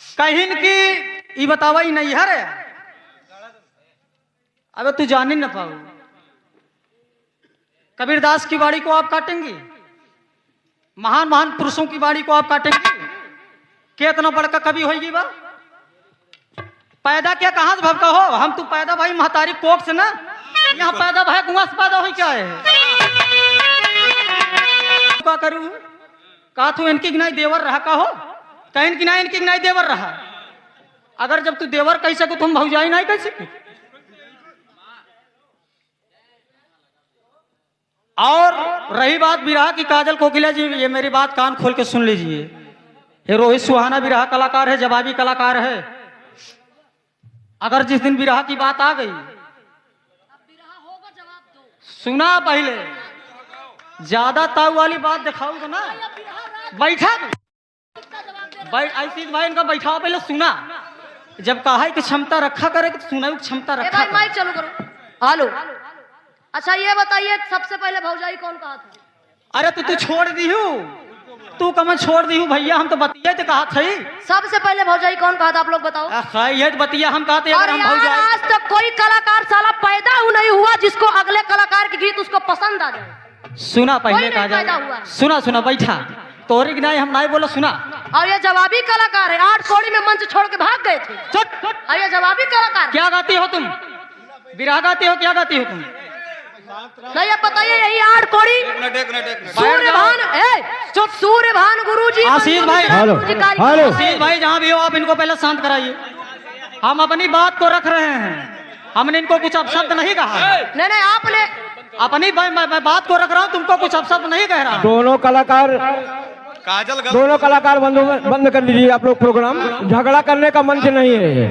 कहिन की ई बतावा ई नहीं है। अबे तू जान ही न पाऊ। कबीरदास की बाड़ी को आप काटेंगे, महान महान पुरुषों की बाड़ी को आप काटेंगे। कितना बड़का कवि होगी बा। पैदा क्या कहाँ से भवका हो? हम तू पैदा भाई महतारी कोख से ना, यहाँ पैदा भाई कुआं से पैदा हो क्या है? क्या करूँ? कहा तू इनकी गिनाई देवर रहा का हो? कहीं की ना इनकी गिनाई देवर रहा। अगर जब तू देवर कह सको तुम भौजाई नहीं कह सके। और रही बात विरह की, काजल कोकिला जी ये मेरी बात कान खोल के सुन लीजिए। ये रोहित सुहाना विरह कलाकार है, जवाबी कलाकार है। अगर जिस दिन विरह की बात आ गई, सुना पहले, ज्यादा ताऊ वाली बात दिखाऊ तो ना बैठा ऐसी भाई इनका बैठाओ, पहले सुना। जब कहा है कि क्षमता रखा करे तो सुना क्षमता रखा करे। माइक चालू करो। हेलो, अच्छा ये बताइए सबसे पहले भौजाई कौन कहा था? अरे तू छोड़ दी हूँ, तू कम छोड़ दी हूँ भैया, हम तो बतिया तो कहा थी। सबसे पहले भौजाई कौन कहा था आप लोग बताओ। ये बतिया हम कहते हैं। आज तक कोई कलाकार साला पैदा नहीं हुआ जिसको अगले कलाकार के गीत उसको पसंद आ जाए। सुना पहले कहा, सुना सुना बैठा तोरी की नहीं हम नहीं बोला, सुना। और ये जवाबी कलाकार है, 8 कौड़ी में मंच छोड़ के भाग गए थे। और ये जवाबी कलाकार। क्या गाती हो तुम? विरह गाती हो? क्या गाती हो तुम? नहीं अब बताइए, यही 8 कौड़ी सूर्यभान, सूर्यभान गुरुजी, आशीष भाई, आशीष भाई जहाँ भी हो आप इनको पहले शांत कराइए। हम अपनी बात को रख रहे हैं, हमने इनको कुछ अपशब्द नहीं कहा। नहीं आपने अपनी मैं बात को रख रहा हूँ, तुमको कुछ अपशब्द नहीं कह रहा। दोनों कलाकार बंद कर दीजिए आप लोग। प्रोग्राम झगड़ा करने का मंच नहीं है।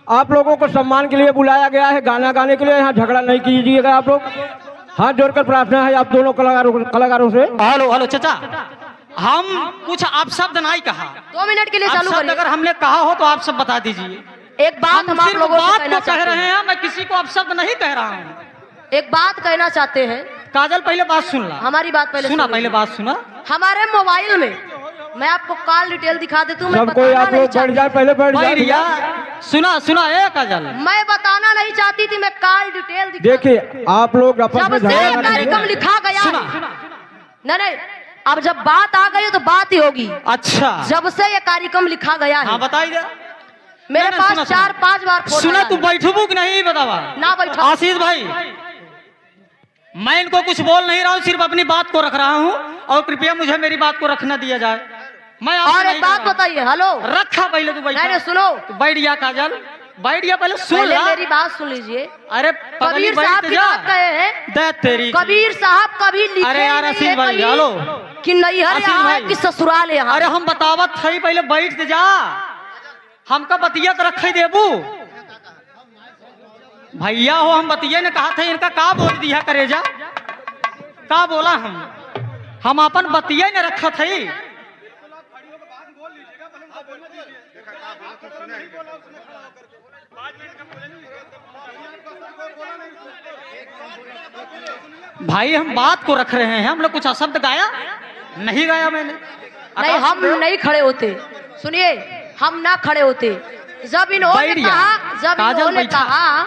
आप लोगों को सम्मान के लिए बुलाया गया है, गाना गाने के लिए। यहाँ झगड़ा नहीं कीजिएगा आप लोग। हाथ जोड़कर प्रार्थना है आप दोनों कलाकारों से। हेलो हेलो चाचा, हम कुछ अपशब्द नहीं कहा। 2 मिनट के लिए चालू करिए। अगर हमने कहा हो तो आप सब बता दीजिए। एक बात हम आप लोगों को कह रहे हैं, मैं किसी को अपशब्द नहीं कह रहा हूँ। एक बात कहना चाहते हैं। काजल पहले बात सुन ला। हमारी बात पहले सुना, पहले बात सुना। हमारे मोबाइल में मैं आपको कॉल डिटेल दिखा देती हूँ। सब कोई आप लोग बैठ जाए, पहले बैठ जाए। सुना सुना ए काजल, मैं बताना नहीं चाहती थी, मैं कॉल डिटेल देखिए आप लोग आपस में झगड़ा कार्यक्रम लिखा गया है। नहीं अब जब बात आ गई तो बात ही होगी। अच्छा, जब से ये कार्यक्रम लिखा गया है। हाँ बताइए। मेरे पास 4-5 बार सुना। तू बैठू कि नहीं बतावा ना बैठा। आशीष भाई, मैं इनको कुछ बोल नहीं रहा हूँ, सिर्फ अपनी बात को रख रहा हूँ और कृपया मुझे मेरी बात को रखना दिया जाए। मैं और एक बात बताइए। हेलो, रखा पहले तू बैठ। सुनो, बैठ गया काजल, बैठ गया। पहले सुन ला, मेरी बात सुन लीजिए। अरे कबीर साहब की बात कहे हैं, तेरी कबीर साहब कभी लिखे। अरे यार आशीष भाई, हेलो, कि नैहर यहाँ है कि ससुराल यहाँ। अरे हम बतावत थी, पहले बैठ जा। हमका बतिया तो रखे देबू भैया हो। हम बतिया ने कहा था, इनका का बोल दिया करे जा, का बोला हम अपन बतिया ने रखा थे। भाई हम बात को रख रहे हैं, हम लोग कुछ अशब्द गाया नहीं, गाया मैंने नहीं। हम नहीं खड़े होते, सुनिए, हम ना खड़े होते जब इन्होंने कहा।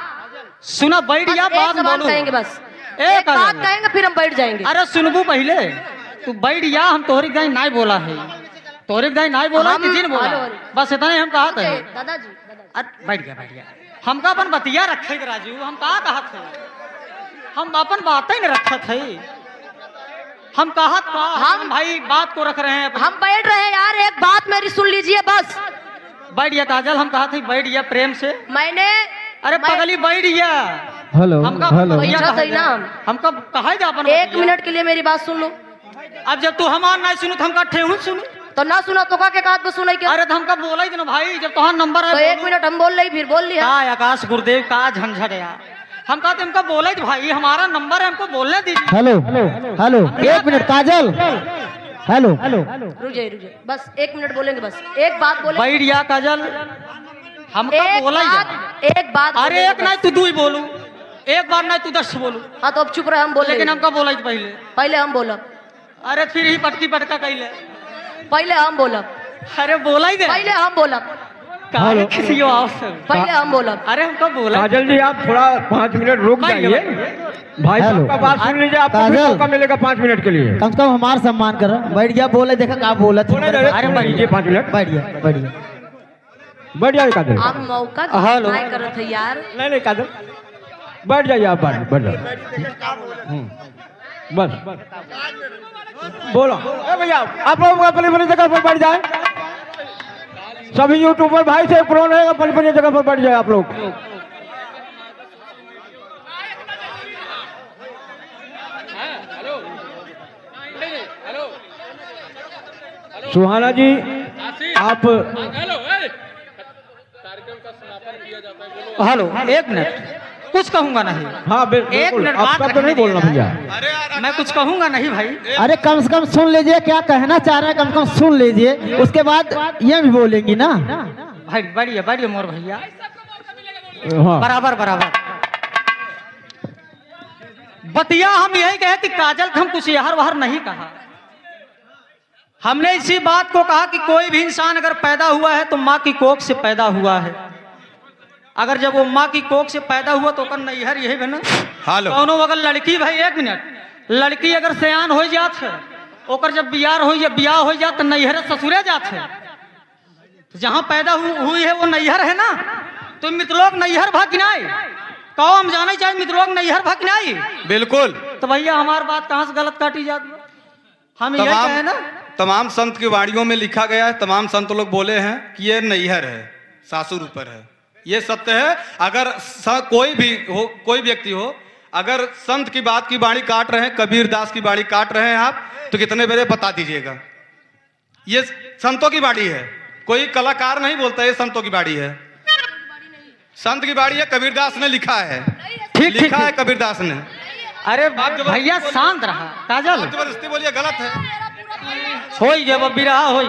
सुना, बैठ गया। बात कहेंगे, बस एक बात कहेंगे फिर हम बैठ जाएंगे। अरे सुनबू पहले, तू बैठ गया। हम तोहरी गाय नहीं बोला है, तोहरी गाय नहीं बोला, किसी ने बोला, बस इतना ही हम कहा था। दादाजी बैठ गया, बैठ गया। हमका अपन बतिया रखे थे राजू, हम कहा थे, हम अपन बातें नहीं रखा थे। हम कहा हम भाई बात को रख रहे हैं, हम बैठ रहे हैं यार। एक बात मेरी सुन लीजिए बस। बैठ गया काजल, हम कहा थे बैठ गया प्रेम से। मैंने अरे पगली बैठ गया। हेलो हमका कहा जा अपन। 1 मिनट के लिए मेरी बात सुन लो। अब जब तू हमार नहीं सुनू तो हमका ठेहू सुनू तो ना सुना तो का के बात सुनाई के। अरे तो हमका बोला ही ना भाई, जब तुहार नंबर है तो 1 मिनट हम बोल रही, फिर बोल लिया। आकाश गुरुदेव का झंझट यार, हम कहते हमका बोला ही भाई, हमारा नंबर है, हमको बोलने दीजिए। हेलो हेलो 1 मिनट काजल, हेलो रुझे बस 1 मिनट बोलेंगे, बस एक बात बोले। बैठ गया काजल, हमका बोला ही एक बात। अरे एक नहीं तू 2 ही बोलू, एक बार नहीं तू 10 बोलू। हाँ तो अब चुप रहे, हम बोले। लेकिन हमका बोला ही पहले हम बोला। अरे फिर ही पटकी पटका कैले पहले हम बोला। अरे बोला ही दे पहले हम बोलब, काहे किसी को आओ सब। पहले हम बोलब। अरे हमको बोला काजल जी आप थोड़ा 5 मिनट रुक भाई, जाइए, भाई साहब का बात सुन लीजिए, आपको भी काजल। मौका मिलेगा 5 मिनट के लिए। कम से कम हमारा सम्मान कर। बैठ गया, बोले देखा क्या बोला थी। अरे बैठ लीजिए 5 मिनट, बैठ गया, बैठ गया। बैठ जाइए काजल। आप मौका हेलो। नहीं करत है यार। नहीं काजल बैठ जाइए, आप बैठ जाइए। बस बोलो ए भैया, आप लोग अपनी अपनी जगह पर बैठ जाए। सभी यूट्यूबर भाई से प्रोन है, अपनी अपनी जगह पर बैठ जाए आप लोग। सुहाना जी आप हेलो, एक मिनट, कुछ कहूंगा नहीं। हाँ एक बिल्कुल, मिनट आप बात सब तो नहीं रखने बोलना दीजिए। भैया। मैं कुछ कहूंगा नहीं भाई। अरे कम से कम सुन लीजिए क्या कहना चाह रहे हैं, कम से कम सुन लीजिए, उसके बाद ये भी बोलेंगी ना। भाई बढ़िया बढ़िया मोर भैया, हाँ बराबर बराबर। बतिया हम यही कहे कि काजल को हम कुछ यहर वहर नहीं कहा। हमने इसी बात को कहा कि कोई भी इंसान अगर पैदा हुआ है तो माँ की कोख से पैदा हुआ है। अगर जब वो माँ की कोख से पैदा हुआ तो नैहर यही बना। कौनो अगर लड़की, भाई एक मिनट, लड़की अगर सयान हो जात है, ओकर जब बियाह हो जात तो नैहर ससुरे जात है। तो जहाँ पैदा हुई है वो नैहर है ना। तो मित्रलोक नैहर भगनाई कहो, हम जाने चाहिए मित्रलोक नैहर भगनाई। बिल्कुल। तो भैया हमारी बात कहाँ से गलत काटी जाती है? हम यही कहे ना। तमाम संत की वाणियों में लिखा गया है, तमाम संत लोग बोले हैं कि ये नैहर है, सासुर ऊपर है। ये सत्य है। अगर कोई व्यक्ति हो, अगर संत की बात की बाणी काट रहे हैं, कबीर दास की बाणी काट रहे हैं आप, तो कितने बजे बता दीजिएगा। ये संतों की बाणी है, कोई कलाकार नहीं बोलता, ये संतों की बाणी है, संत की बाणी है। कबीरदास ने लिखा है, ठीक लिखा है कबीरदास ने। अरे भैया शांत रहा। काजल जबरदस्ती बोलिए, गलत है। होई जब बिरहा होई।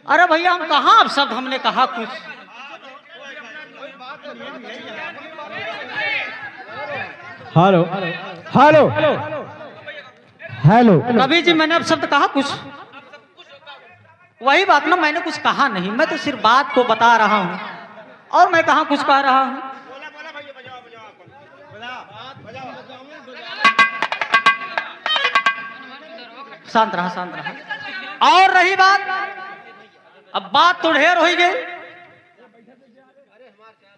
अरे भैया हम कहाँ अब शब्द हमने कहा कुछ। हेलो हेलो हेलो कभी जी मैंने अब शब्द कहा कुछ? वही बात ना, मैंने कुछ कहा नहीं, मैं तो सिर्फ बात को बता रहा हूँ और मैं कहाँ कुछ कह रहा हूँ। शांत रहा, शांत रहा। और रही बात, अब बात तो ढेर हो गई।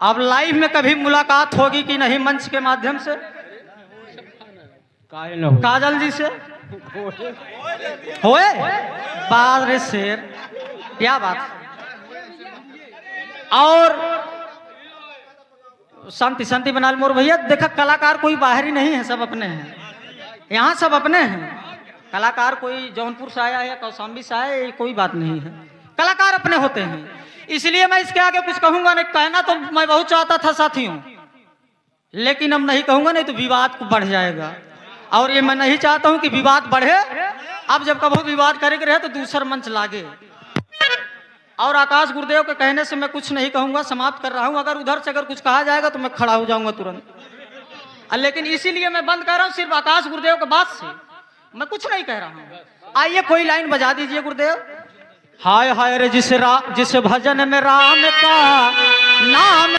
अब लाइव में कभी मुलाकात होगी कि नहीं मंच के माध्यम से काजल जी से? होए बात रे शेर, क्या बात। और शांति शांति बना मोर भैया। देखा कलाकार कोई बाहरी नहीं है, सब अपने हैं, यहाँ सब अपने हैं। कलाकार कोई जौनपुर से आया है या कौशाम्बी से आया है, ये कोई बात नहीं है। कलाकार अपने होते हैं। इसलिए मैं इसके आगे कुछ कहूंगा नहीं। कहना तो मैं बहुत चाहता था साथियों, लेकिन अब नहीं कहूंगा, नहीं तो विवाद को बढ़ जाएगा। और ये मैं नहीं चाहता हूं कि विवाद बढ़े। अब जब कभी विवाद करेंगे रहे तो दूसरा मंच लागे। और आकाश गुरुदेव के कहने से मैं कुछ नहीं कहूंगा, समाप्त कर रहा हूं। अगर उधर से अगर कुछ कहा जाएगा तो मैं खड़ा हो जाऊंगा तुरंत। लेकिन इसीलिए मैं बंद कर रहा हूं सिर्फ आकाश गुरुदेव के बात से, मैं कुछ नहीं कह रहा हूं। आइए कोई लाइन बजा दीजिए गुरुदेव। हाय हाय रे जिस भजन में राम का नाम